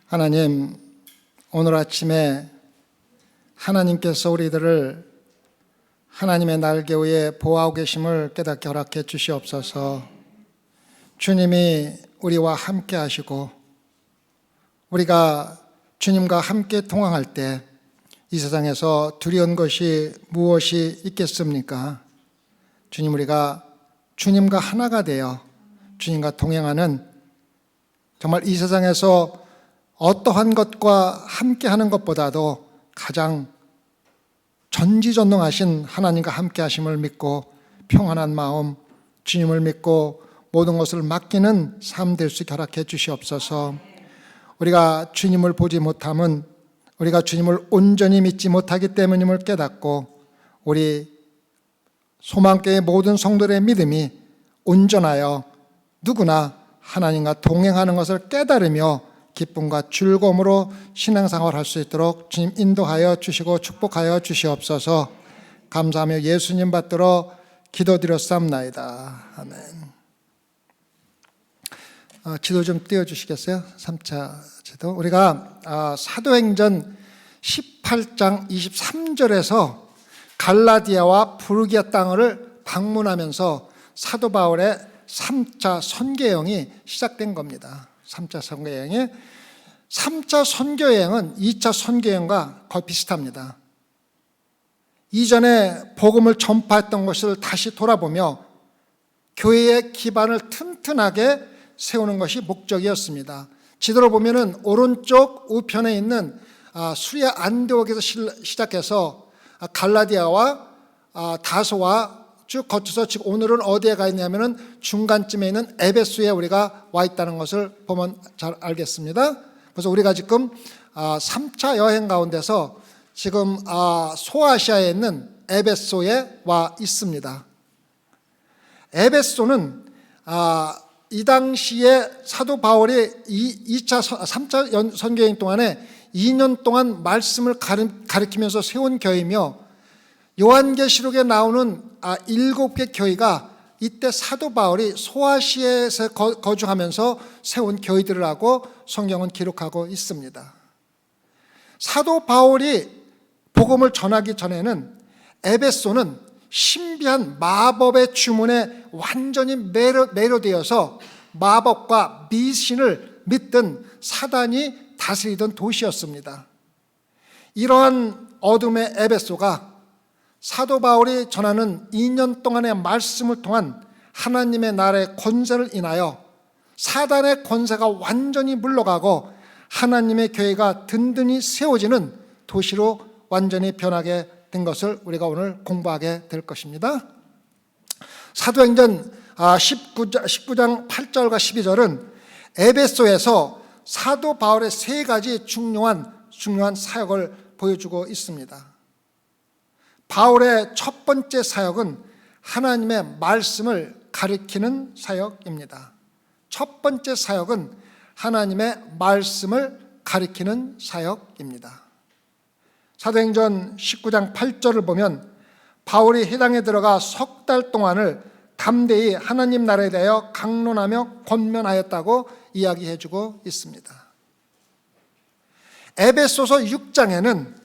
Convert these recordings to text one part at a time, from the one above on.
하나님, 오늘 아침에 하나님께서 우리들을 하나님의 날개 위에 보호하고 계심을 깨닫게 허락해 주시옵소서. 주님이 우리와 함께 하시고 우리가 주님과 함께 동행할 때 이 세상에서 두려운 것이 무엇이 있겠습니까? 주님, 우리가 주님과 하나가 되어 주님과 동행하는, 정말 이 세상에서 어떠한 것과 함께하는 것보다도 가장 전지전능하신 하나님과 함께 하심을 믿고 평안한 마음, 주님을 믿고 모든 것을 맡기는 삶 될 수 있게 허락해 주시옵소서. 우리가 주님을 보지 못함은 우리가 주님을 온전히 믿지 못하기 때문임을 깨닫고, 우리 소망교회 모든 성도들의 믿음이 온전하여 누구나 하나님과 동행하는 것을 깨달으며 기쁨과 즐거움으로 신앙생활을 할 수 있도록 주님 인도하여 주시고 축복하여 주시옵소서. 감사하며 예수님 받들어 기도드렸사옵나이다. 아멘. 지도 좀 띄워주시겠어요? 3차 지도. 우리가 사도행전 18장 23절에서 갈라디아와 부르기아 땅을 방문하면서 사도 바울의 3차 선교여행이 시작된 겁니다. 3차 선교여행이 3차 선교여행은 2차 선교여행과 거의 비슷합니다. 이전에 복음을 전파했던 것을 다시 돌아보며 교회의 기반을 튼튼하게 세우는 것이 목적이었습니다. 지도로 보면은 오른쪽 우편에 있는 수리아 안디옥에서 시작해서 갈라디아와 다소와 쭉 거쳐서 지금 오늘은 어디에 가 있냐면은 중간쯤에 있는 에베소에 우리가 와 있다는 것을 보면 잘 알겠습니다. 그래서 우리가 지금 3차 여행 가운데서 지금 소아시아에 있는 에베소에 와 있습니다. 에베소는 이 당시에 사도 바울이 3차 선교여행 동안에 2년 동안 말씀을 가르치면서 세운 교회이며, 요한계시록에 나오는 7개 교회가 이때 사도 바울이 소아시아에서 거주하면서 세운 교회들이라고 성경은 기록하고 있습니다. 사도 바울이 복음을 전하기 전에는 에베소는 신비한 마법의 주문에 완전히 매료되어서 마법과 미신을 믿던 사단이 다스리던 도시였습니다. 이러한 어둠의 에베소가 사도 바울이 전하는 2년 동안의 말씀을 통한 하나님의 나라의 권세를 인하여 사단의 권세가 완전히 물러가고 하나님의 교회가 든든히 세워지는 도시로 완전히 변하게 된 것을 우리가 오늘 공부하게 될 것입니다. 사도행전 19장 8절과 12절은 에베소에서 사도 바울의 세 가지 중요한 사역을 보여주고 있습니다. 바울의 첫 번째 사역은 하나님의 말씀을 가르치는 사역입니다. 첫 번째 사역은 하나님의 말씀을 가르치는 사역입니다. 사도행전 19장 8절을 보면 바울이 회당에 들어가 석 달 동안을 담대히 하나님 나라에 대하여 강론하며 권면하였다고 이야기해주고 있습니다. 에베소서 6장에는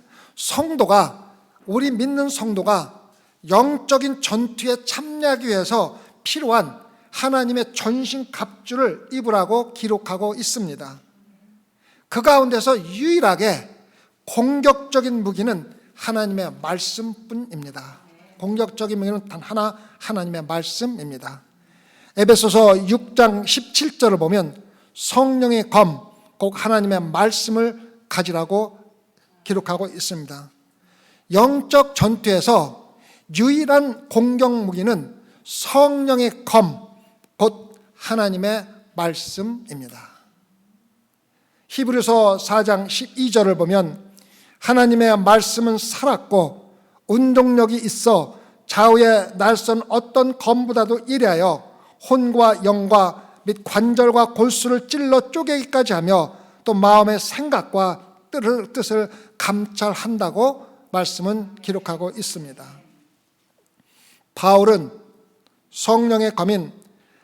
우리 믿는 성도가 영적인 전투에 참여하기 위해서 필요한 하나님의 전신갑주를 입으라고 기록하고 있습니다. 그 가운데서 유일하게 공격적인 무기는 하나님의 말씀뿐입니다. 공격적인 무기는 단 하나, 하나님의 말씀입니다. 에베소서 6장 17절을 보면 성령의 검, 꼭 하나님의 말씀을 가지라고 기록하고 있습니다. 영적 전투에서 유일한 공격 무기는 성령의 검, 곧 하나님의 말씀입니다. 히브리서 4장 12절을 보면 하나님의 말씀은 살았고 운동력이 있어 좌우에 날선 어떤 검보다도 이래하여 혼과 영과 및 관절과 골수를 찔러 쪼개기까지 하며 또 마음의 생각과 뜻을 감찰한다고 말씀은 기록하고 있습니다. 바울은 성령의 검인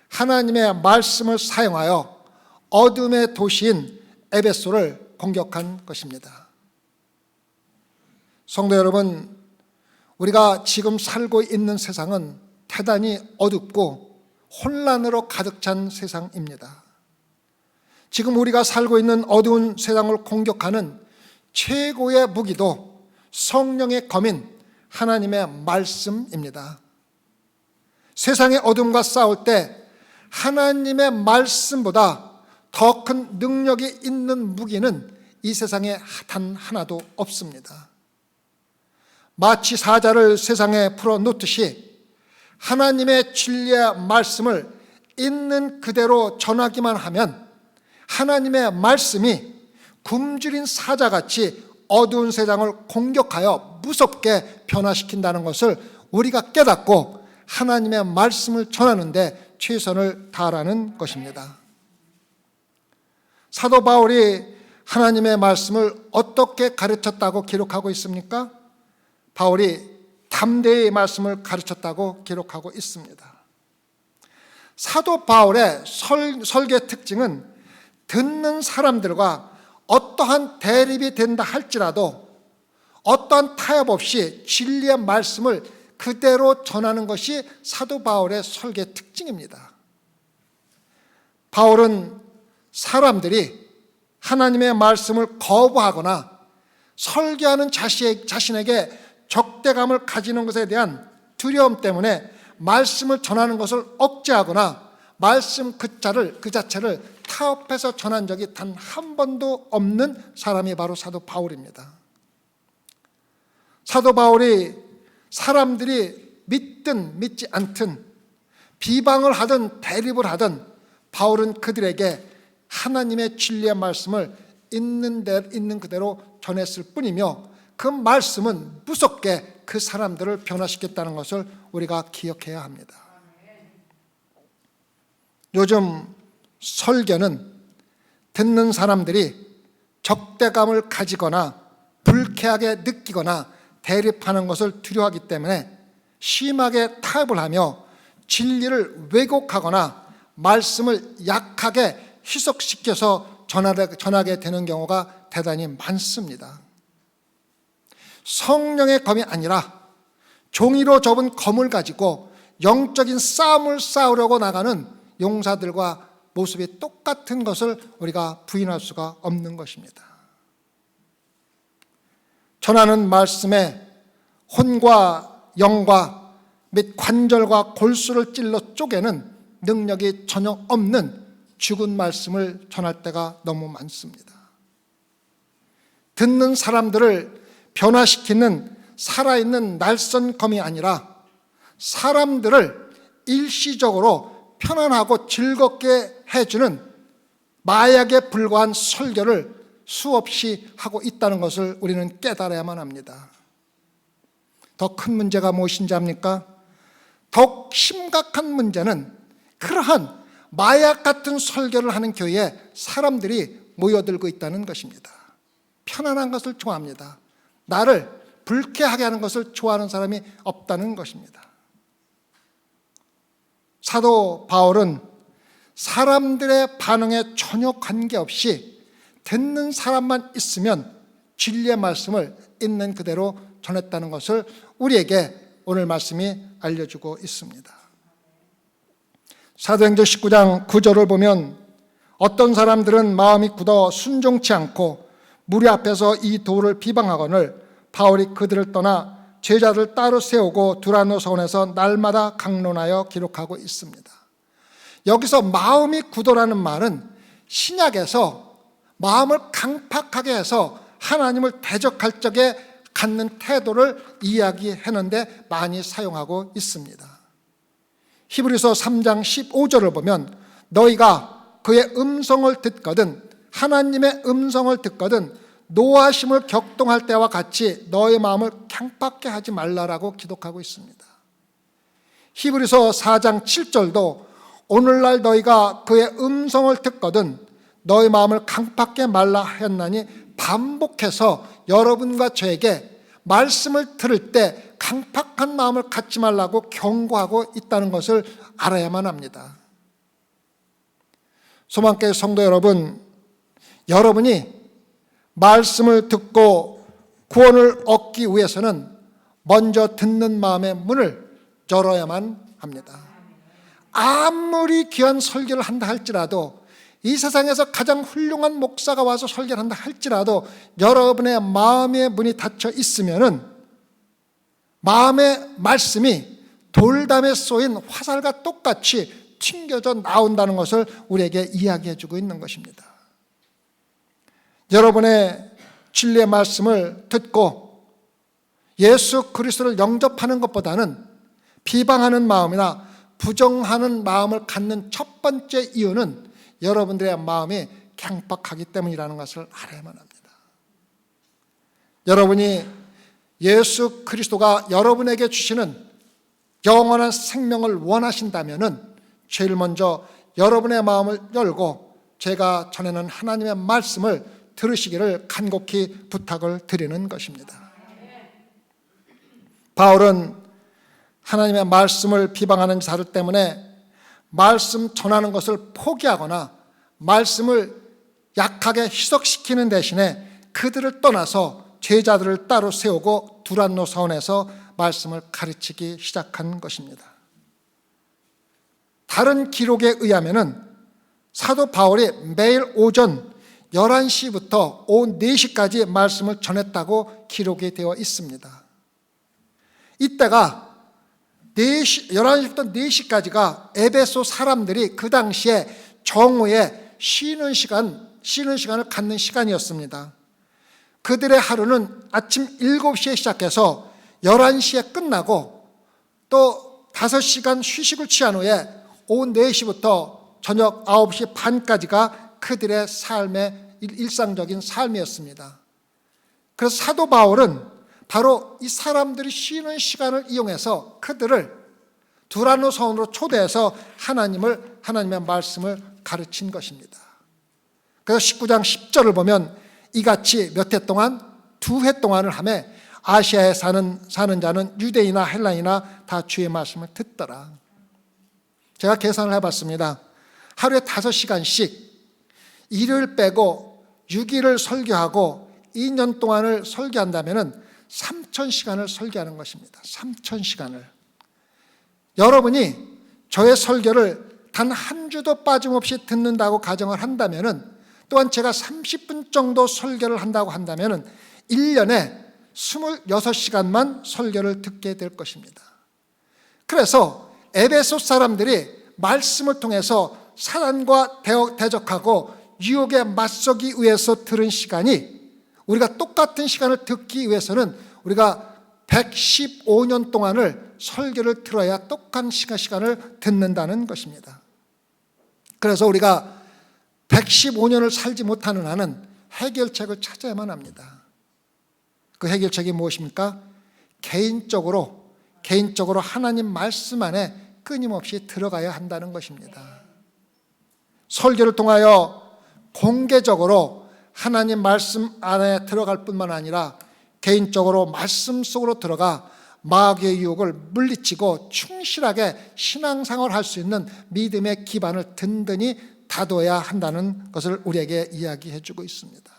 하나님의 말씀을 사용하여 어둠의 도시인 에베소를 공격한 것입니다. 성도 여러분, 우리가 지금 살고 있는 세상은 대단히 어둡고 혼란으로 가득 찬 세상입니다. 지금 우리가 살고 있는 어두운 세상을 공격하는 최고의 무기도 성령의 검인 하나님의 말씀입니다. 세상의 어둠과 싸울 때 하나님의 말씀보다 더 큰 능력이 있는 무기는 이 세상에 단 하나도 없습니다. 마치 사자를 세상에 풀어놓듯이 하나님의 진리의 말씀을 있는 그대로 전하기만 하면 하나님의 말씀이 굶주린 사자같이 어두운 세상을 공격하여 무섭게 변화시킨다는 것을 우리가 깨닫고 하나님의 말씀을 전하는데 최선을 다하라는 것입니다. 사도 바울이 하나님의 말씀을 어떻게 가르쳤다고 기록하고 있습니까? 바울이 담대히 말씀을 가르쳤다고 기록하고 있습니다. 사도 바울의 설계 특징은 듣는 사람들과 어떠한 대립이 된다 할지라도 어떠한 타협 없이 진리의 말씀을 그대로 전하는 것이 사도 바울의 설계 특징입니다. 바울은 사람들이 하나님의 말씀을 거부하거나 설교하는 자신에게 적대감을 가지는 것에 대한 두려움 때문에 말씀을 전하는 것을 억제하거나 말씀 그 자체를 타협해서 전한 적이 단 한 번도 없는 사람이 바로 사도 바울입니다. 사도 바울이 사람들이 믿든 믿지 않든 비방을 하든 대립을 하든 바울은 그들에게 하나님의 진리의 말씀을 있는 그대로 전했을 뿐이며 그 말씀은 무섭게 그 사람들을 변화시켰다는 것을 우리가 기억해야 합니다. 요즘 설교는 듣는 사람들이 적대감을 가지거나 불쾌하게 느끼거나 대립하는 것을 두려워하기 때문에 심하게 타협을 하며 진리를 왜곡하거나 말씀을 약하게 희석시켜서 전하게 되는 경우가 대단히 많습니다. 성령의 검이 아니라 종이로 접은 검을 가지고 영적인 싸움을 싸우려고 나가는 용사들과 모습이 똑같은 것을 우리가 부인할 수가 없는 것입니다. 전하는 말씀에 혼과 영과 및 관절과 골수를 찔러 쪼개는 능력이 전혀 없는 죽은 말씀을 전할 때가 너무 많습니다. 듣는 사람들을 변화시키는 살아있는 날선 검이 아니라 사람들을 일시적으로 편안하고 즐겁게 해주는 마약에 불과한 설교를 수없이 하고 있다는 것을 우리는 깨달아야만 합니다. 더 큰 문제가 무엇인지 압니까? 더욱 심각한 문제는 그러한 마약 같은 설교를 하는 교회에 사람들이 모여들고 있다는 것입니다. 편안한 것을 좋아합니다. 나를 불쾌하게 하는 것을 좋아하는 사람이 없다는 것입니다. 사도 바울은 사람들의 반응에 전혀 관계없이 듣는 사람만 있으면 진리의 말씀을 있는 그대로 전했다는 것을 우리에게 오늘 말씀이 알려주고 있습니다. 사도행전 19장 9절을 보면 어떤 사람들은 마음이 굳어 순종치 않고 무리 앞에서 이 도를 비방하거늘 바울이 그들을 떠나 제자들 따로 세우고 두란노 서원에서 날마다 강론하여 기록하고 있습니다. 여기서 마음이 굳어라는 말은 신약에서 마음을 강팍하게 해서 하나님을 대적할 적에 갖는 태도를 이야기하는데 많이 사용하고 있습니다. 히브리서 3장 15절을 보면 너희가 그의 음성을 듣거든 하나님의 음성을 듣거든 노하심을 격동할 때와 같이 너의 마음을 강팍게 하지 말라라고 기록하고 있습니다. 히브리서 4장 7절도 오늘날 너희가 그의 음성을 듣거든 너의 마음을 강팍게 말라 하였나니 반복해서 여러분과 저에게 말씀을 들을 때 강팍한 마음을 갖지 말라고 경고하고 있다는 것을 알아야만 합니다. 소망교회 성도 여러분, 여러분이 말씀을 듣고 구원을 얻기 위해서는 먼저 듣는 마음의 문을 열어야만 합니다. 아무리 귀한 설교를 한다 할지라도, 이 세상에서 가장 훌륭한 목사가 와서 설교를 한다 할지라도 여러분의 마음의 문이 닫혀 있으면은 마음의 말씀이 돌담에 쏘인 화살과 똑같이 튕겨져 나온다는 것을 우리에게 이야기해 주고 있는 것입니다. 여러분의 진리의 말씀을 듣고 예수 그리스도를 영접하는 것보다는 비방하는 마음이나 부정하는 마음을 갖는 첫 번째 이유는 여러분들의 마음이 강박하기 때문이라는 것을 알아야만 합니다. 여러분이 예수 그리스도가 여러분에게 주시는 영원한 생명을 원하신다면은 제일 먼저 여러분의 마음을 열고 제가 전하는 하나님의 말씀을 들으시기를 간곡히 부탁을 드리는 것입니다. 바울은 하나님의 말씀을 비방하는 자들 때문에 말씀 전하는 것을 포기하거나 말씀을 약하게 희석시키는 대신에 그들을 떠나서 제자들을 따로 세우고 두란노 사원에서 말씀을 가르치기 시작한 것입니다. 다른 기록에 의하면은 사도 바울이 매일 오전 11시부터 오후 4시까지 말씀을 전했다고 기록이 되어 있습니다. 이때가 11시부터 4시까지가 에베소 사람들이 그 당시에 정오에 쉬는 시간을 갖는 시간이었습니다. 그들의 하루는 아침 7시에 시작해서 11시에 끝나고 또 5시간 휴식을 취한 후에 오후 4시부터 저녁 9시 반까지가 그들의 삶의 일상적인 삶이었습니다. 그래서 사도 바울은 바로 이 사람들이 쉬는 시간을 이용해서 그들을 두란노 사원으로 초대해서 하나님의 말씀을 가르친 것입니다. 그래서 19장 10절을 보면 이같이 몇 해 동안 2해 동안을 하며 아시아에 사는 자는 유대인이나 헬라인이나 다 주의 말씀을 듣더라. 제가 계산을 해봤습니다. 하루에 5시간씩 일요일 빼고 6일을 설교하고 2년 동안을 설교한다면 3,000시간을 설교하는 것입니다. 3,000시간을. 여러분이 저의 설교를 단 한 주도 빠짐없이 듣는다고 가정을 한다면, 또한 제가 30분 정도 설교를 한다고 한다면 1년에 26시간만 설교를 듣게 될 것입니다. 그래서 에베소 사람들이 말씀을 통해서 사단과 대적하고 유혹에 맞서기 위해서 들은 시간이, 우리가 똑같은 시간을 듣기 위해서는 우리가 115년 동안을 설교를 들어야 똑같은 시간을 듣는다는 것입니다. 그래서 우리가 115년을 살지 못하는 한은 해결책을 찾아야만 합니다. 그 해결책이 무엇입니까? 개인적으로 하나님 말씀 안에 끊임없이 들어가야 한다는 것입니다. 설교를 통하여 공개적으로 하나님 말씀 안에 들어갈 뿐만 아니라 개인적으로 말씀 속으로 들어가 마귀의 유혹을 물리치고 충실하게 신앙생활을 할 수 있는 믿음의 기반을 든든히 다둬야 한다는 것을 우리에게 이야기해 주고 있습니다.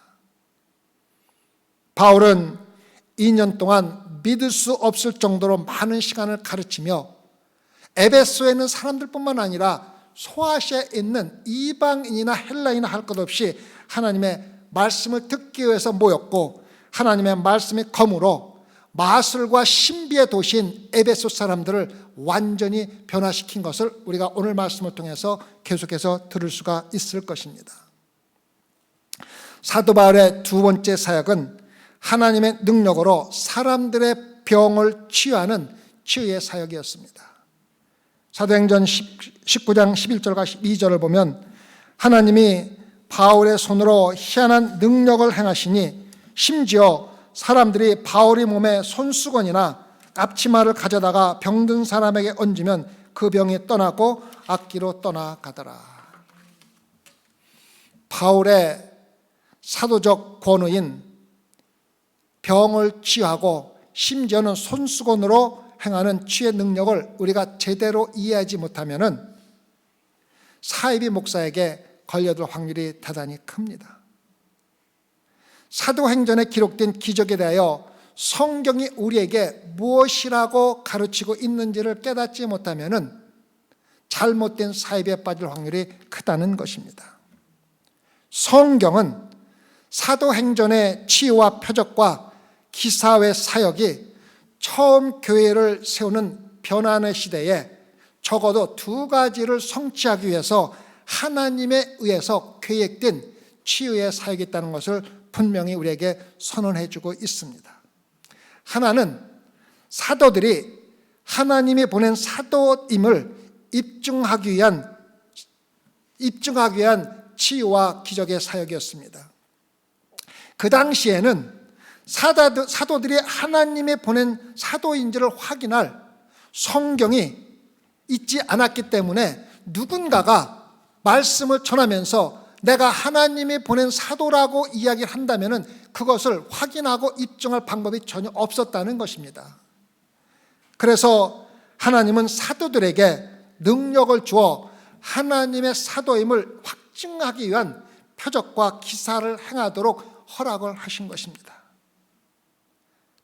바울은 2년 동안 믿을 수 없을 정도로 많은 시간을 가르치며 에베소에 있는 사람들뿐만 아니라 소아시아에 있는 이방인이나 헬라인이나 할 것 없이 하나님의 말씀을 듣기 위해서 모였고, 하나님의 말씀이 검으로 마술과 신비의 도시인 에베소 사람들을 완전히 변화시킨 것을 우리가 오늘 말씀을 통해서 계속해서 들을 수가 있을 것입니다. 사도 바울의 두 번째 사역은 하나님의 능력으로 사람들의 병을 치유하는 치유의 사역이었습니다. 사도행전 19장 11절과 12절을 보면 하나님이 바울의 손으로 희한한 능력을 행하시니 심지어 사람들이 바울의 몸에 손수건이나 앞치마를 가져다가 병든 사람에게 얹으면 그 병이 떠나고 악기로 떠나가더라. 바울의 사도적 권위인 병을 치유하고 심지어는 손수건으로 행하는 치유의 능력을 우리가 제대로 이해하지 못하면은 사이비 목사에게 걸려들 확률이 대단히 큽니다. 사도행전에 기록된 기적에 대하여 성경이 우리에게 무엇이라고 가르치고 있는지를 깨닫지 못하면 잘못된 사입에 빠질 확률이 크다는 것입니다. 성경은 사도행전의 치유와 표적과 기사의 사역이 처음 교회를 세우는 변환의 시대에 적어도 두 가지를 성취하기 위해서 하나님에 의해서 계획된 치유의 사역이 있다는 것을 분명히 우리에게 선언해 주고 있습니다. 하나는 사도들이 하나님이 보낸 사도임을 입증하기 위한 치유와 기적의 사역이었습니다. 그 당시에는 사도들이 하나님이 보낸 사도인지를 확인할 성경이 있지 않았기 때문에 누군가가 말씀을 전하면서 내가 하나님이 보낸 사도라고 이야기를 한다면 그것을 확인하고 입증할 방법이 전혀 없었다는 것입니다. 그래서 하나님은 사도들에게 능력을 주어 하나님의 사도임을 확증하기 위한 표적과 기사를 행하도록 허락을 하신 것입니다.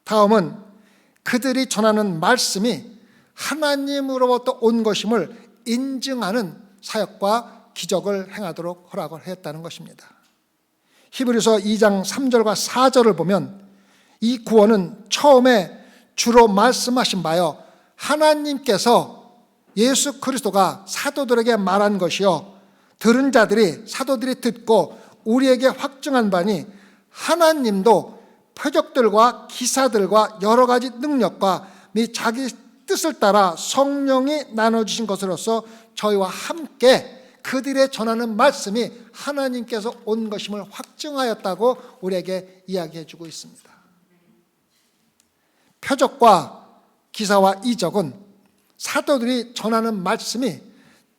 다음은 그들이 전하는 말씀이 하나님으로부터 온 것임을 인증하는 사역과 기적을 행하도록 허락을 했다는 것입니다. 히브리서 2장 3절과 4절을 보면 이 구원은 처음에 주로 말씀하신 바요 하나님께서 예수 그리스도가 사도들에게 말한 것이요 들은 자들이 사도들이 듣고 우리에게 확증한 바니 하나님도 표적들과 기사들과 여러 가지 능력과 및 자기 뜻을 따라 성령이 나눠주신 것으로서 저희와 함께 그들의 전하는 말씀이 하나님께서 온 것임을 확증하였다고 우리에게 이야기해 주고 있습니다. 표적과 기사와 이적은 사도들이 전하는 말씀이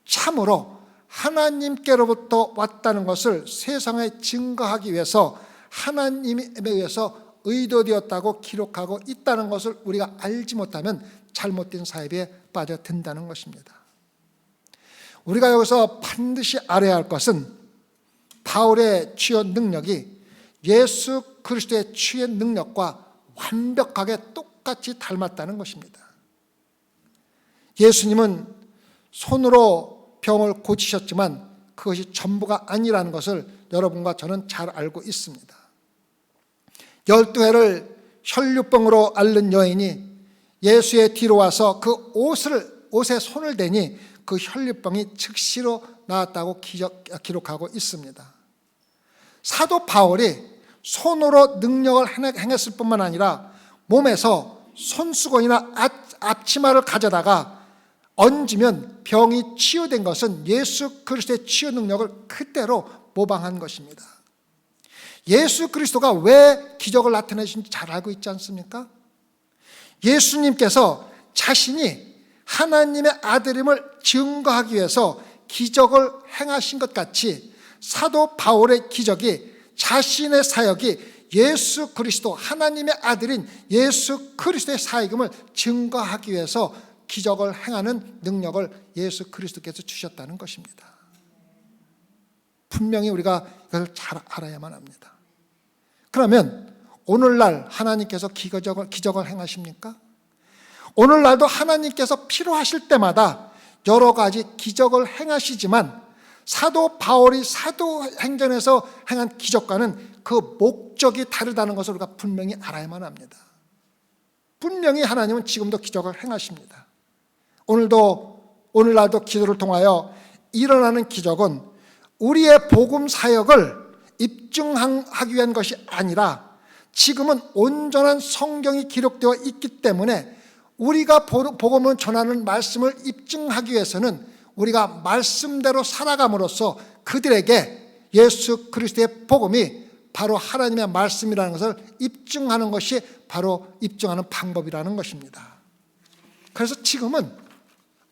참으로 하나님께로부터 왔다는 것을 세상에 증거하기 위해서 하나님에 의해서 의도되었다고 기록하고 있다는 것을 우리가 알지 못하면 잘못된 사입에 빠져든다는 것입니다. 우리가 여기서 반드시 알아야 할 것은 바울의 치유 능력이 예수 그리스도의 치유의 능력과 완벽하게 똑같이 닮았다는 것입니다. 예수님은 손으로 병을 고치셨지만 그것이 전부가 아니라는 것을 여러분과 저는 잘 알고 있습니다. 12회를 혈류병으로 앓는 여인이 예수의 뒤로 와서 그 옷에 손을 대니 그 혈류병이 즉시로 나았다고 기록하고 있습니다. 사도 바울이 손으로 능력을 행했을 뿐만 아니라 몸에서 손수건이나 앞치마를 가져다가 얹으면 병이 치유된 것은 예수 그리스도의 치유 능력을 그대로 모방한 것입니다. 예수 그리스도가 왜 기적을 나타내신지 잘 알고 있지 않습니까? 예수님께서 자신이 하나님의 아들임을 증거하기 위해서 기적을 행하신 것 같이 사도 바울의 기적이 자신의 사역이 예수 그리스도 하나님의 아들인 예수 그리스도의 사역임을 증거하기 위해서 기적을 행하는 능력을 예수 그리스도께서 주셨다는 것입니다. 분명히 우리가 이걸 잘 알아야만 합니다. 그러면 오늘날 하나님께서 기적을 행하십니까? 오늘날도 하나님께서 필요하실 때마다 여러 가지 기적을 행하시지만 사도 바울이 사도행전에서 행한 기적과는 그 목적이 다르다는 것을 우리가 분명히 알아야만 합니다. 분명히 하나님은 지금도 기적을 행하십니다. 오늘날도 기도를 통하여 일어나는 기적은 우리의 복음 사역을 입증하기 위한 것이 아니라 지금은 온전한 성경이 기록되어 있기 때문에 우리가 복음을 전하는 말씀을 입증하기 위해서는 우리가 말씀대로 살아감으로써 그들에게 예수 그리스도의 복음이 바로 하나님의 말씀이라는 것을 입증하는 것이 바로 입증하는 방법이라는 것입니다. 그래서 지금은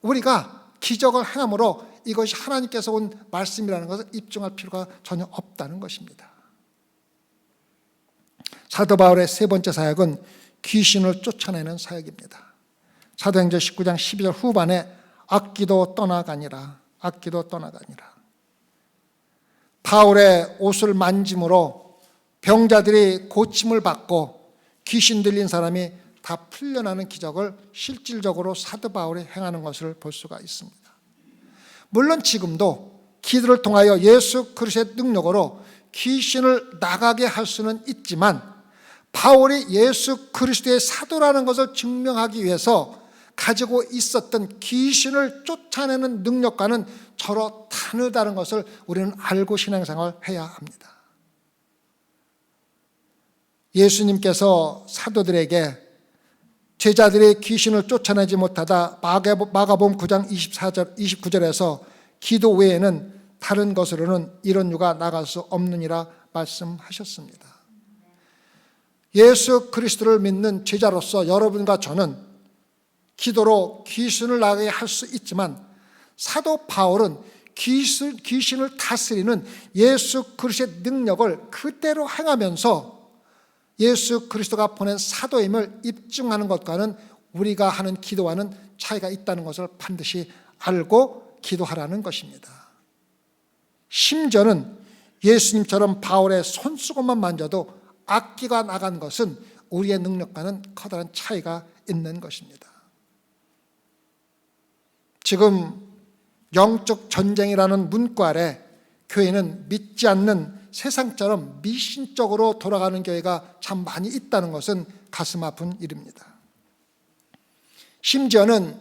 우리가 기적을 행함으로 이것이 하나님께서 온 말씀이라는 것을 입증할 필요가 전혀 없다는 것입니다. 사도 바울의 세 번째 사역은 귀신을 쫓아내는 사역입니다. 사도행전 19장 12절 후반에 악기도 떠나가니라. 바울의 옷을 만짐으로 병자들이 고침을 받고 귀신 들린 사람이 다 풀려나는 기적을 실질적으로 사도 바울이 행하는 것을 볼 수가 있습니다. 물론 지금도 기도를 통하여 예수 그리스도의 능력으로 귀신을 나가게 할 수는 있지만, 바울이 예수 그리스도의 사도라는 것을 증명하기 위해서 가지고 있었던 귀신을 쫓아내는 능력과는 서로 다르다는 것을 우리는 알고 신앙생활을 해야 합니다. 예수님께서 사도들에게 제자들이 귀신을 쫓아내지 못하다 마가복음 9장 29절에서 기도 외에는 다른 것으로는 이런 유가 나갈 수 없느니라 말씀하셨습니다. 예수 그리스도를 믿는 제자로서 여러분과 저는 기도로 귀신을 나가게 할 수 있지만, 사도 바울은 귀신을 다스리는 예수 그리스도의 능력을 그대로 행하면서 예수 그리스도가 보낸 사도임을 입증하는 것과는 우리가 하는 기도와는 차이가 있다는 것을 반드시 알고 기도하라는 것입니다. 심지어는 예수님처럼 바울의 손수건만 만져도 악기가 나간 것은 우리의 능력과는 커다란 차이가 있는 것입니다. 지금 영적 전쟁이라는 문구 아래 교회는 믿지 않는 세상처럼 미신적으로 돌아가는 교회가 참 많이 있다는 것은 가슴 아픈 일입니다. 심지어는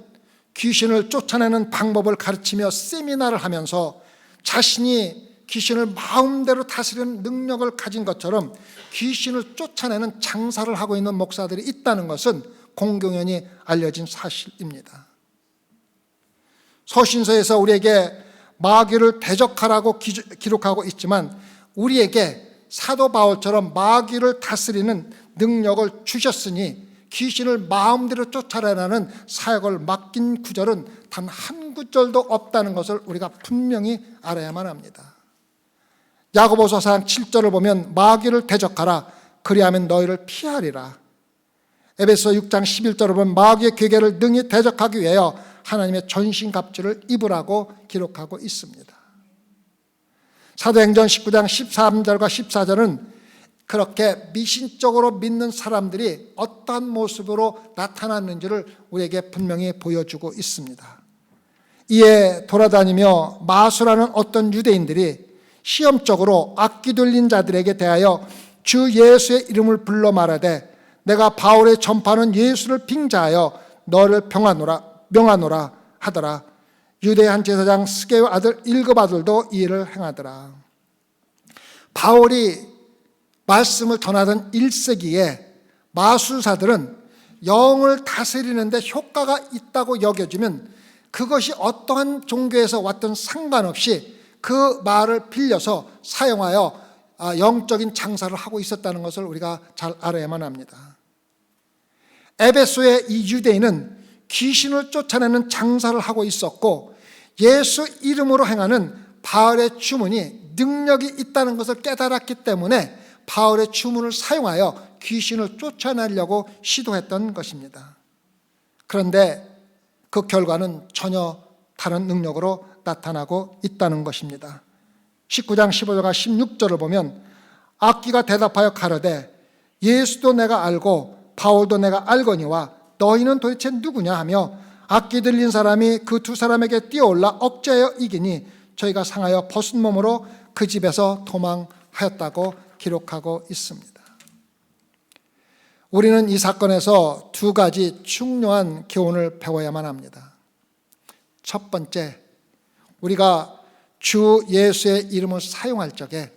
귀신을 쫓아내는 방법을 가르치며 세미나를 하면서 자신이 귀신을 마음대로 다스리는 능력을 가진 것처럼 귀신을 쫓아내는 장사를 하고 있는 목사들이 있다는 것은 공공연히 알려진 사실입니다. 서신서에서 우리에게 마귀를 대적하라고 기록하고 있지만, 우리에게 사도 바울처럼 마귀를 다스리는 능력을 주셨으니 귀신을 마음대로 쫓아내라는 사역을 맡긴 구절은 단 한 구절도 없다는 것을 우리가 분명히 알아야만 합니다. 야고보서 4장 7절을 보면 마귀를 대적하라, 그리하면 너희를 피하리라. 에베소 6장 11절을 보면 마귀의 괴계를 능히 대적하기 위하여 하나님의 전신갑주를 입으라고 기록하고 있습니다. 사도행전 19장 13절과 14절은 그렇게 미신적으로 믿는 사람들이 어떠한 모습으로 나타났는지를 우리에게 분명히 보여주고 있습니다. 이에 돌아다니며 마수라는 어떤 유대인들이 시험적으로 악기 들린 자들에게 대하여 주 예수의 이름을 불러 말하되, 내가 바울의 전파하는 예수를 빙자하여 너를 명하노라 하더라. 유대 한 제사장 스게의 아들 일곱 아들도 이 일을 행하더라. 바울이 말씀을 전하던 1세기에 마술사들은 영을 다스리는 데 효과가 있다고 여겨지면 그것이 어떠한 종교에서 왔든 상관없이 그 말을 빌려서 사용하여 영적인 장사를 하고 있었다는 것을 우리가 잘 알아야만 합니다. 에베소의 이 유대인은 귀신을 쫓아내는 장사를 하고 있었고, 예수 이름으로 행하는 바울의 주문이 능력이 있다는 것을 깨달았기 때문에 바울의 주문을 사용하여 귀신을 쫓아내려고 시도했던 것입니다. 그런데 그 결과는 전혀 다른 능력으로 나타나고 있다는 것입니다. 19장 15절과 16절을 보면 악기가 대답하여 가로되, 예수도 내가 알고 바울도 내가 알거니와 너희는 도대체 누구냐 하며 악기 들린 사람이 그 두 사람에게 뛰어올라 억제하여 이기니 저희가 상하여 벗은 몸으로 그 집에서 도망하였다고 기록하고 있습니다. 우리는 이 사건에서 두 가지 중요한 교훈을 배워야만 합니다. 첫 번째, 우리가 주 예수의 이름을 사용할 적에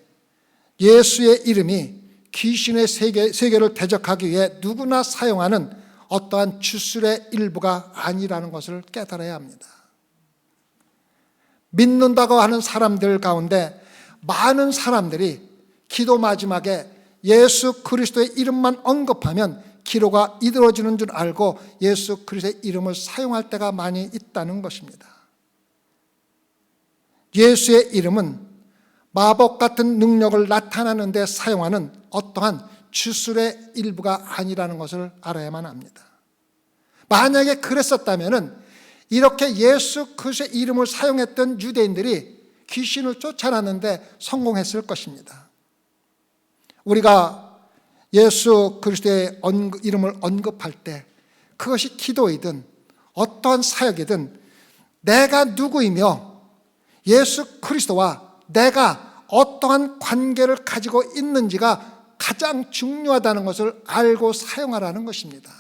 예수의 이름이 귀신의 세계를 대적하기 위해 누구나 사용하는 어떠한 주술의 일부가 아니라는 것을 깨달아야 합니다. 믿는다고 하는 사람들 가운데 많은 사람들이 기도 마지막에 예수 그리스도의 이름만 언급하면 기도가 이루어지는 줄 알고 예수 그리스도의 이름을 사용할 때가 많이 있다는 것입니다. 예수의 이름은 마법 같은 능력을 나타내는 데 사용하는 어떠한 주술의 일부가 아니라는 것을 알아야만 합니다. 만약에 그랬었다면 이렇게 예수 그리스도의 이름을 사용했던 유대인들이 귀신을 쫓아내는데 성공했을 것입니다. 우리가 예수 그리스도의 이름을 언급할 때 그것이 기도이든 어떠한 사역이든 내가 누구이며 예수 그리스도와 내가 어떠한 관계를 가지고 있는지가 가장 중요하다는 것을 알고 사용하라는 것입니다.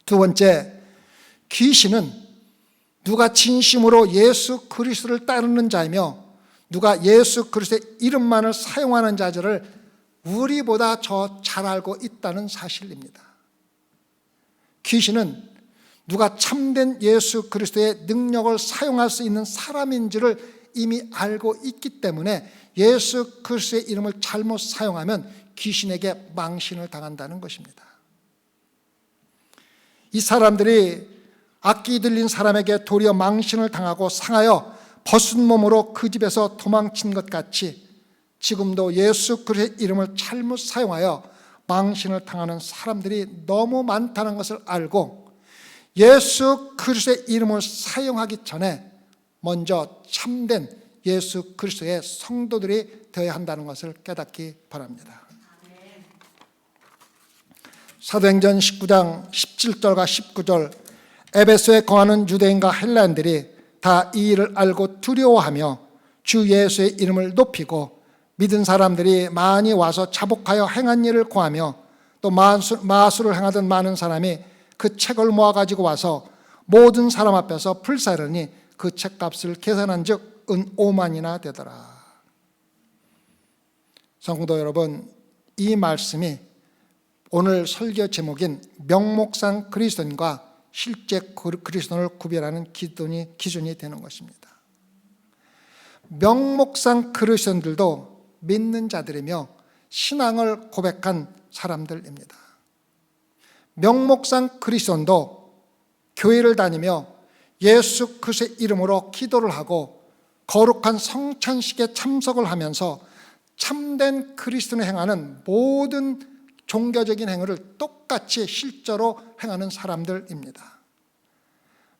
두 번째, 귀신은 누가 진심으로 예수 그리스도를 따르는 자이며 누가 예수 그리스도의 이름만을 사용하는 자들을 우리보다 더 잘 알고 있다는 사실입니다. 귀신은 누가 참된 예수 그리스도의 능력을 사용할 수 있는 사람인지를 이미 알고 있기 때문에 예수 그리스도의 이름을 잘못 사용하면 귀신에게 망신을 당한다는 것입니다. 이 사람들이 악기 들린 사람에게 도리어 망신을 당하고 상하여 벗은 몸으로 그 집에서 도망친 것 같이 지금도 예수 그리스도의 이름을 잘못 사용하여 망신을 당하는 사람들이 너무 많다는 것을 알고 예수 그리스도의 이름을 사용하기 전에 먼저 참된 예수 그리스도의 성도들이 되어야 한다는 것을 깨닫기 바랍니다. 사도행전 19장 17절과 19절, 에베소에 거하는 유대인과 헬라인들이 다 이 일을 알고 두려워하며 주 예수의 이름을 높이고 믿은 사람들이 많이 와서 자복하여 행한 일을 고하며 또 마술을 행하던 많은 사람이 그 책을 모아가지고 와서 모든 사람 앞에서 불사르니 그 책값을 계산한 즉 은 5만이나 되더라. 성도 여러분, 이 말씀이 오늘 설교 제목인 명목상 그리스도인과 실제 그리스도인을 구별하는 기준이 되는 것입니다. 명목상 그리스도인들도 믿는 자들이며 신앙을 고백한 사람들입니다. 명목상 그리스도인도 교회를 다니며 예수 그리스도의 이름으로 기도를 하고 거룩한 성찬식에 참석을 하면서 참된 그리스도인이 행하는 모든 종교적인 행위를 똑같이 실제로 행하는 사람들입니다.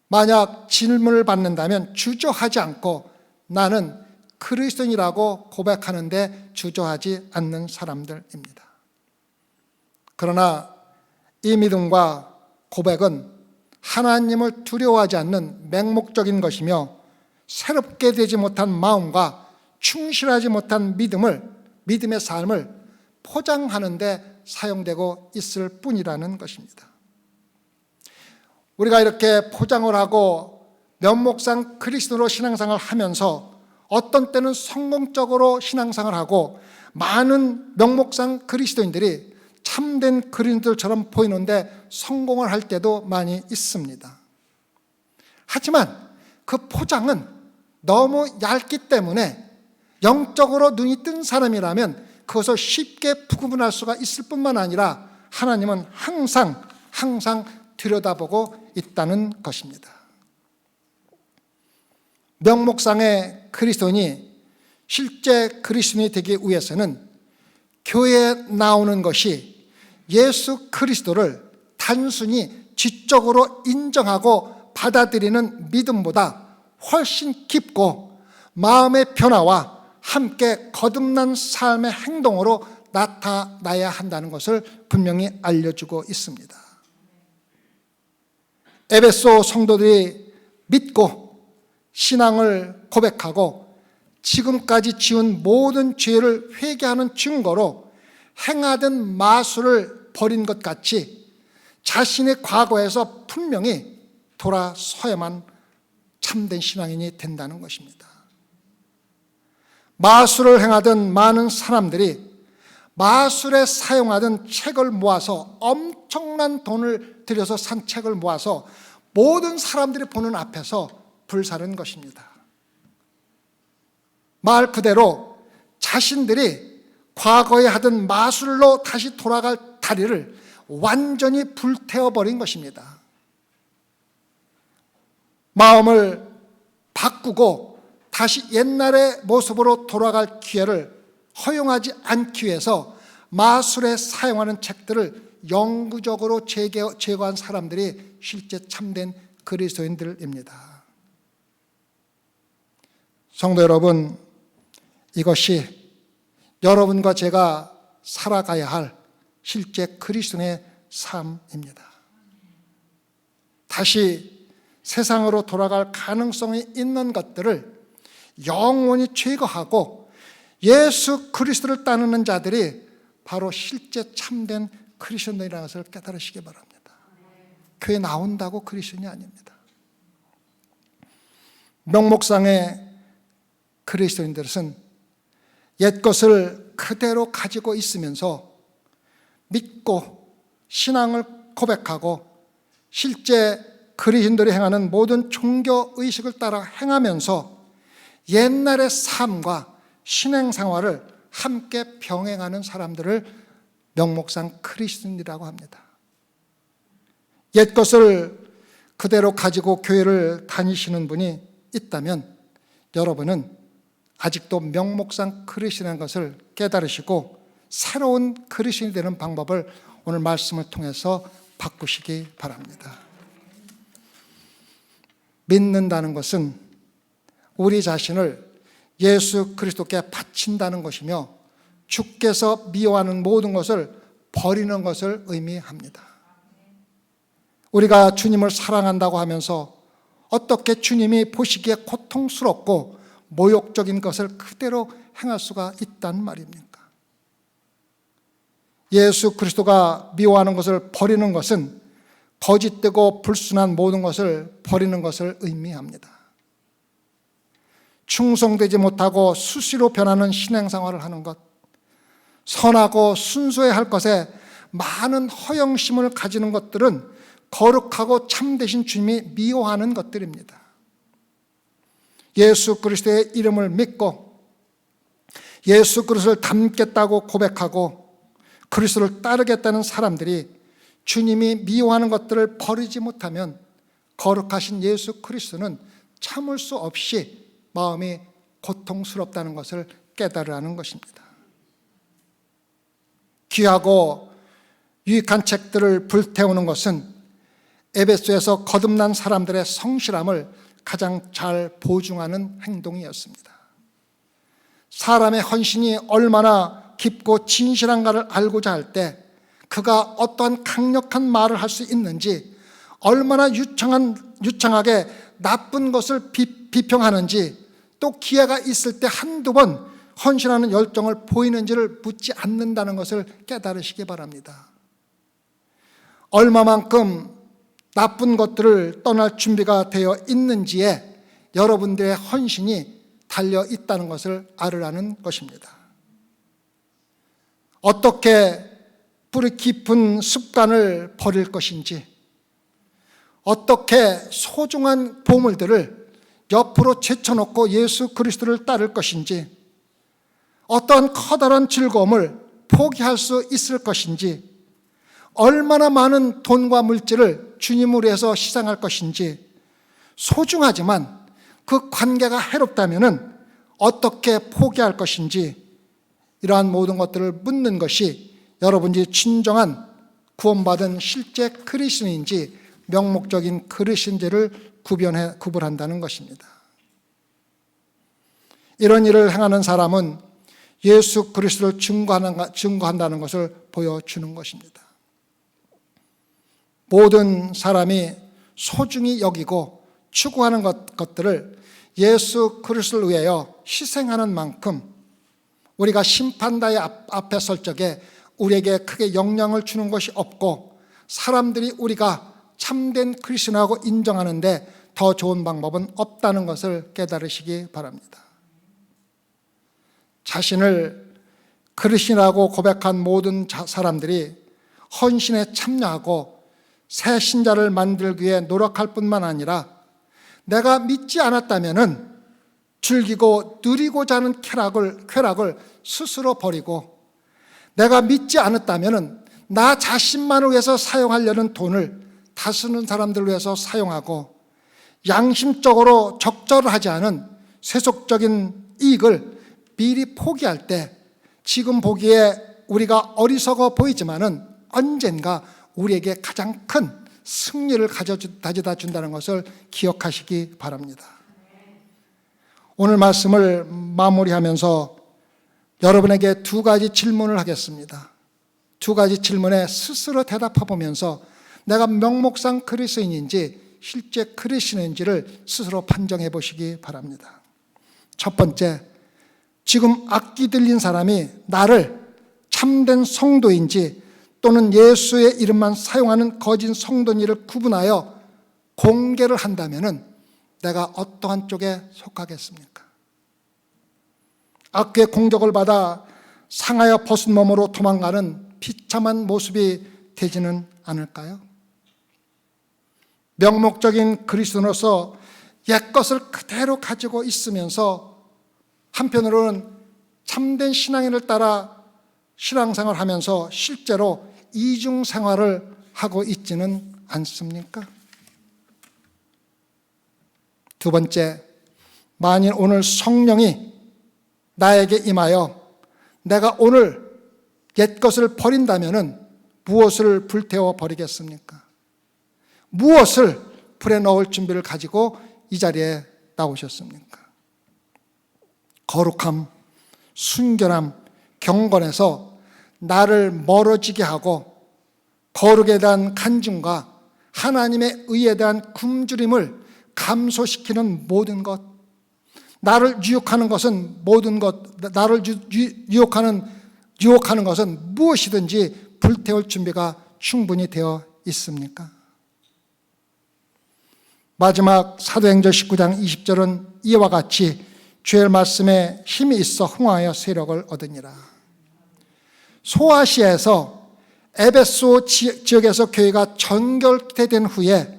만약 질문을 받는다면 주저하지 않고 나는 그리스도인이라고 고백하는데 주저하지 않는 사람들입니다. 그러나 이 믿음과 고백은 하나님을 두려워하지 않는 맹목적인 것이며 새롭게 되지 못한 마음과 충실하지 못한 믿음의 삶을 포장하는 데 사용되고 있을 뿐이라는 것입니다. 우리가 이렇게 포장을 하고 면목상 그리스도로 신앙생활을 하면서 어떤 때는 성공적으로 신앙생활을 하고 많은 명목상 그리스도인들이 참된 그리스도들처럼 보이는데 성공을 할 때도 많이 있습니다. 하지만 그 포장은 너무 얇기 때문에 영적으로 눈이 뜬 사람이라면 그것을 쉽게 구분할 수가 있을 뿐만 아니라 하나님은 항상 들여다보고 있다는 것입니다. 명목상의 그리스도인이 실제 그리스도인이 되기 위해서는 교회에 나오는 것이 예수 그리스도를 단순히 지적으로 인정하고 받아들이는 믿음보다 훨씬 깊고 마음의 변화와 함께 거듭난 삶의 행동으로 나타나야 한다는 것을 분명히 알려주고 있습니다. 에베소 성도들이 믿고 신앙을 고백하고 지금까지 지은 모든 죄를 회개하는 증거로 행하던 마술을 버린 것 같이 자신의 과거에서 분명히 돌아서야만 참된 신앙인이 된다는 것입니다. 마술을 행하던 많은 사람들이 마술에 사용하던 책을 모아서 엄청난 돈을 들여서 산 책을 모아서 모든 사람들이 보는 앞에서 불사른 것입니다. 말 그대로 자신들이 과거에 하던 마술로 다시 돌아갈 다리를 완전히 불태워버린 것입니다. 마음을 바꾸고 다시 옛날의 모습으로 돌아갈 기회를 허용하지 않기 위해서 마술에 사용하는 책들을 영구적으로 제거한 사람들이 실제 참된 그리스도인들입니다. 성도 여러분, 이것이 여러분과 제가 살아가야 할 실제 그리스도인의 삶입니다. 다시 세상으로 돌아갈 가능성이 있는 것들을 영원히 제거하고 예수 그리스도를 따르는 자들이 바로 실제 참된 그리스도인이라는 것을 깨달으시기 바랍니다. 교회 나온다고 그리스도인이 아닙니다. 명목상의 그리스도인들은 옛 것을 그대로 가지고 있으면서 믿고 신앙을 고백하고 실제 그리스도인들이 행하는 모든 종교의식을 따라 행하면서 옛날의 삶과 신앙생활을 함께 병행하는 사람들을 명목상 그리스도인이라고 합니다. 옛 것을 그대로 가지고 교회를 다니시는 분이 있다면 여러분은 아직도 명목상 그리스도인이라는 것을 깨달으시고 새로운 그리스도인이 되는 방법을 오늘 말씀을 통해서 바꾸시기 바랍니다. 믿는다는 것은 우리 자신을 예수 그리스도께 바친다는 것이며 주께서 미워하는 모든 것을 버리는 것을 의미합니다. 우리가 주님을 사랑한다고 하면서 어떻게 주님이 보시기에 고통스럽고 모욕적인 것을 그대로 행할 수가 있단 말입니까? 예수 그리스도가 미워하는 것을 버리는 것은 거짓되고 불순한 모든 것을 버리는 것을 의미합니다. 충성되지 못하고 수시로 변하는 신앙생활을 하는 것, 선하고 순수해야 할 것에 많은 허영심을 가지는 것들은 거룩하고 참되신 주님이 미워하는 것들입니다. 예수 그리스도의 이름을 믿고 예수 그리스도를 닮겠다고 고백하고 그리스도를 따르겠다는 사람들이 주님이 미워하는 것들을 버리지 못하면 거룩하신 예수 그리스도는 참을 수 없이 마음이 고통스럽다는 것을 깨달으라는 것입니다. 귀하고 유익한 책들을 불태우는 것은 에베소에서 거듭난 사람들의 성실함을 가장 잘 보증하는 행동이었습니다. 사람의 헌신이 얼마나 깊고 진실한가를 알고자 할 때 그가 어떠한 강력한 말을 할 수 있는지, 얼마나 유창하게 나쁜 것을 비평하는지, 또 기회가 있을 때 한두 번 헌신하는 열정을 보이는지를 묻지 않는다는 것을 깨달으시기 바랍니다. 얼마만큼 나쁜 것들을 떠날 준비가 되어 있는지에 여러분들의 헌신이 달려 있다는 것을 알으라는 것입니다. 어떻게 뿌리 깊은 습관을 버릴 것인지, 어떻게 소중한 보물들을 옆으로 제쳐놓고 예수 그리스도를 따를 것인지, 어떤 커다란 즐거움을 포기할 수 있을 것인지, 얼마나 많은 돈과 물질을 주님을 위해서 희생할 것인지, 소중하지만 그 관계가 해롭다면 어떻게 포기할 것인지, 이러한 모든 것들을 묻는 것이 여러분이 진정한 구원받은 실제 그리스도인인지 명목적인 그리스도인지를 구분한다는 것입니다. 이런 일을 행하는 사람은 예수 그리스도를 증거한다는 것을 보여주는 것입니다. 모든 사람이 소중히 여기고 추구하는 것들을 예수 그리스도를 위하여 희생하는 만큼 우리가 심판台앞에 설 적에 우리에게 크게 영향을 주는 것이 없고, 사람들이 우리가 참된 그리스도라고 인정하는데 더 좋은 방법은 없다는 것을 깨달으시기 바랍니다. 자신을 그리스도라고 고백한 모든 사람들이 헌신에 참여하고 새 신자를 만들기 위해 노력할 뿐만 아니라, 내가 믿지 않았다면은 즐기고 누리고자 하는 쾌락을 스스로 버리고, 내가 믿지 않았다면은 나 자신만을 위해서 사용하려는 돈을 다스리는 사람들을 위해서 사용하고, 양심적으로 적절하지 않은 세속적인 이익을 미리 포기할 때, 지금 보기에 우리가 어리석어 보이지만은 언젠가 우리에게 가장 큰 승리를 가져다 준다는 것을 기억하시기 바랍니다. 오늘 말씀을 마무리하면서 여러분에게 두 가지 질문을 하겠습니다. 두 가지 질문에 스스로 대답해보면서 내가 명목상 그리스도인인지 실제 그리스도인인지를 스스로 판정해 보시기 바랍니다. 첫 번째, 지금 악기 들린 사람이 나를 참된 성도인지 또는 예수의 이름만 사용하는 거짓 성도인지를 구분하여 공개를 한다면 내가 어떠한 쪽에 속하겠습니까? 악귀의 공격을 받아 상하여 벗은 몸으로 도망가는 비참한 모습이 되지는 않을까요? 명목적인 그리스도인으로서 옛것을 그대로 가지고 있으면서 한편으로는 참된 신앙인을 따라 신앙생활을 하면서 실제로 이중생활을 하고 있지는 않습니까? 두 번째, 만일 오늘 성령이 나에게 임하여 내가 오늘 옛것을 버린다면 무엇을 불태워 버리겠습니까? 무엇을 불에 넣을 준비를 가지고 이 자리에 나오셨습니까? 거룩함, 순결함, 경건에서 나를 멀어지게 하고 거룩에 대한 간증과 하나님의 의에 대한 굶주림을 감소시키는 모든 것, 나를 유혹하는 것은 모든 것, 나를 유혹하는 것은 무엇이든지 불태울 준비가 충분히 되어 있습니까? 마지막 사도행전 19장 20절은 이와 같이 주의 말씀에 힘이 있어 흥하여 세력을 얻으니라. 소아시아에서 에베소 지역에서 교회가 전결된 후에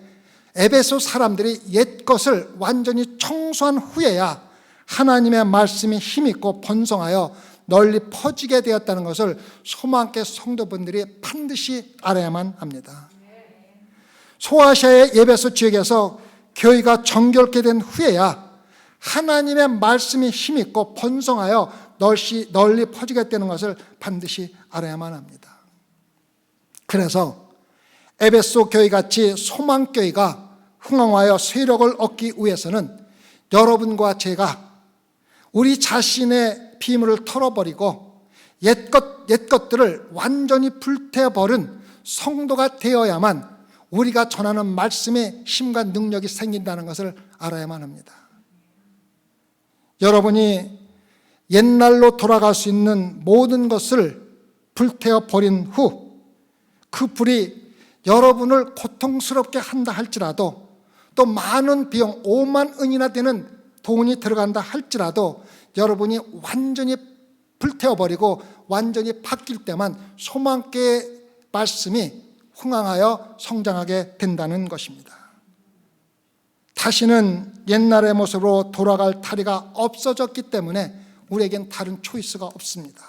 에베소 사람들이 옛것을 완전히 청소한 후에야 하나님의 말씀이 힘있고 번성하여 널리 퍼지게 되었다는 것을 소망교회 성도분들이 반드시 알아야만 합니다. 소아시아의 에베소 지역에서 교회가 정결케 된 후에야 하나님의 말씀이 힘있고 번성하여 널리 퍼지게 되는 것을 반드시 알아야만 합니다. 그래서 에베소 교회같이 소망교회가 흥황하여 세력을 얻기 위해서는 여러분과 제가 우리 자신의 비밀을 털어버리고 옛것들을 완전히 불태워버린 성도가 되어야만 우리가 전하는 말씀에 힘과 능력이 생긴다는 것을 알아야만 합니다. 여러분이 옛날로 돌아갈 수 있는 모든 것을 불태워버린 후 그 불이 여러분을 고통스럽게 한다 할지라도 또 많은 비용 5만 원이나 되는 돈이 들어간다 할지라도 여러분이 완전히 불태워버리고 완전히 바뀔 때만 소망교회의 말씀이 흥황하여 성장하게 된다는 것입니다. 다시는 옛날의 모습으로 돌아갈 다리가 없어졌기 때문에 우리에겐 다른 초이스가 없습니다.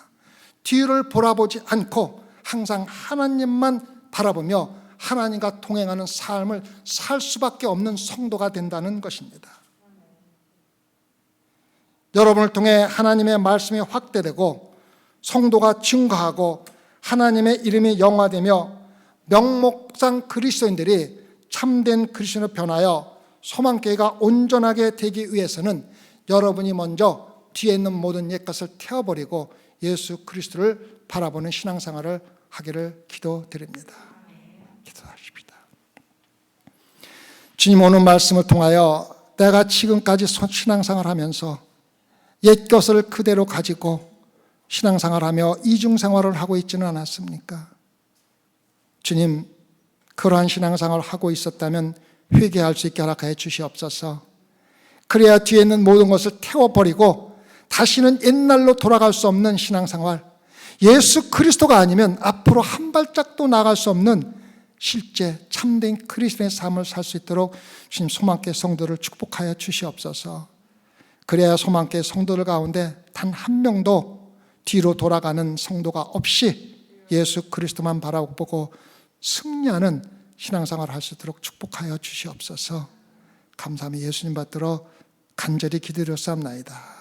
뒤를 돌아보지 않고 항상 하나님만 바라보며 하나님과 동행하는 삶을 살 수밖에 없는 성도가 된다는 것입니다. 여러분을 통해 하나님의 말씀이 확대되고 성도가 증거하고 하나님의 이름이 영화되며 명목상 그리스도인들이 참된 그리스도인으로 변하여 소망교회가 온전하게 되기 위해서는 여러분이 먼저 뒤에 있는 모든 옛것을 태워버리고 예수 그리스도를 바라보는 신앙생활을 하기를 기도드립니다. 기도하십시다. 주님, 오늘 말씀을 통하여 내가 지금까지 신앙생활을 하면서 옛것을 그대로 가지고 신앙생활하며 이중생활을 하고 있지는 않았습니까? 주님, 그러한 신앙생활을 하고 있었다면 회개할 수 있게 허락하여 주시옵소서. 그래야 뒤에 있는 모든 것을 태워버리고 다시는 옛날로 돌아갈 수 없는 신앙생활, 예수 그리스도가 아니면 앞으로 한 발짝도 나갈 수 없는 실제 참된 그리스도의 삶을 살 수 있도록 주님 소망교회 성도를 축복하여 주시옵소서. 그래야 소망교회 성도들 가운데 단 한 명도 뒤로 돌아가는 성도가 없이 예수 그리스도만 바라보고 승리하는 신앙생활을 할 수 있도록 축복하여 주시옵소서. 감사하며 예수님 받들어 간절히 기도드렸사옵나이다.